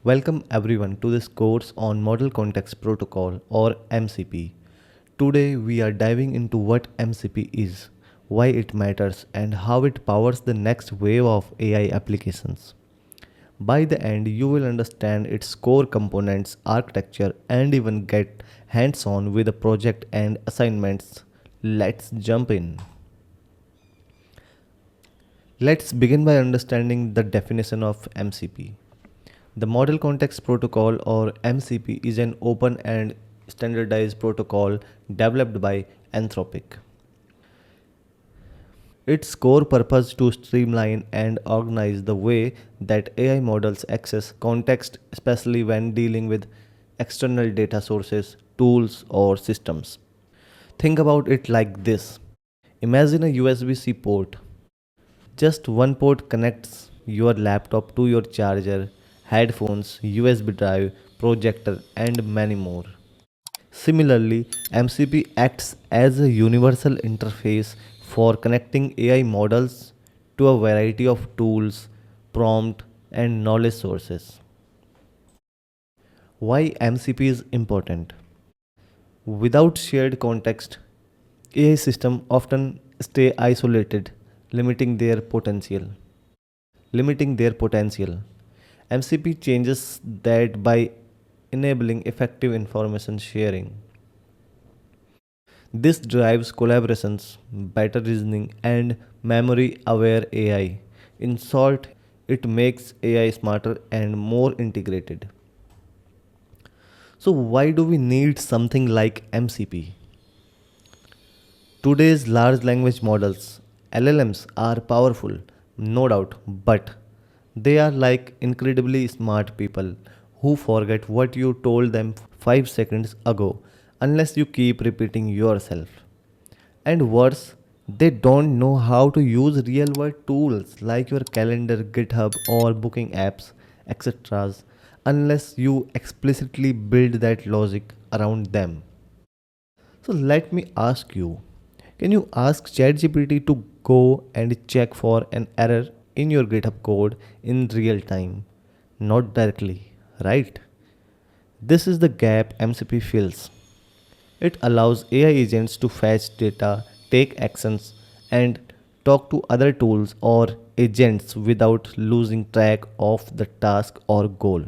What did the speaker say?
Welcome everyone to this course on Model Context Protocol or MCP. Today we are diving into what MCP is, why it matters, and how it powers the next wave of AI applications. By the end, you will understand its core components, architecture, and even get hands on with the project and assignments. Let's jump in. Let's begin by understanding the definition of MCP. The Model Context Protocol or MCP is an open and standardized protocol developed by Anthropic. Its core purpose to streamline and organize the way that AI models access context, especially when dealing with external data sources, tools, or systems. Think about it like this. Imagine a USB-C port. Just one port connects your laptop to your charger, headphones, USB drive, projector, and many more. Similarly, MCP acts as a universal interface for connecting AI models to a variety of tools, prompt, and knowledge sources. Why MCP is important? Without shared context, AI systems often stay isolated, limiting their potential. Limiting their potential. MCP changes that by enabling effective information sharing. This drives collaborations, better reasoning, and memory aware AI. In short, it makes AI smarter and more integrated. So, why do we need something like MCP? Today's large language models, LLMs, are powerful, no doubt, but they are like incredibly smart people who forget what you told them 5 seconds ago unless you keep repeating yourself. And worse, they don't know how to use real world tools like your calendar, GitHub, or booking apps, etc., unless you explicitly build that logic around them. So let me ask you, can you ask ChatGPT to go and check for an error in your GitHub code in real time? Not directly, right? This is the gap MCP fills. It allows AI agents to fetch data, take actions, and talk to other tools or agents without losing track of the task or goal.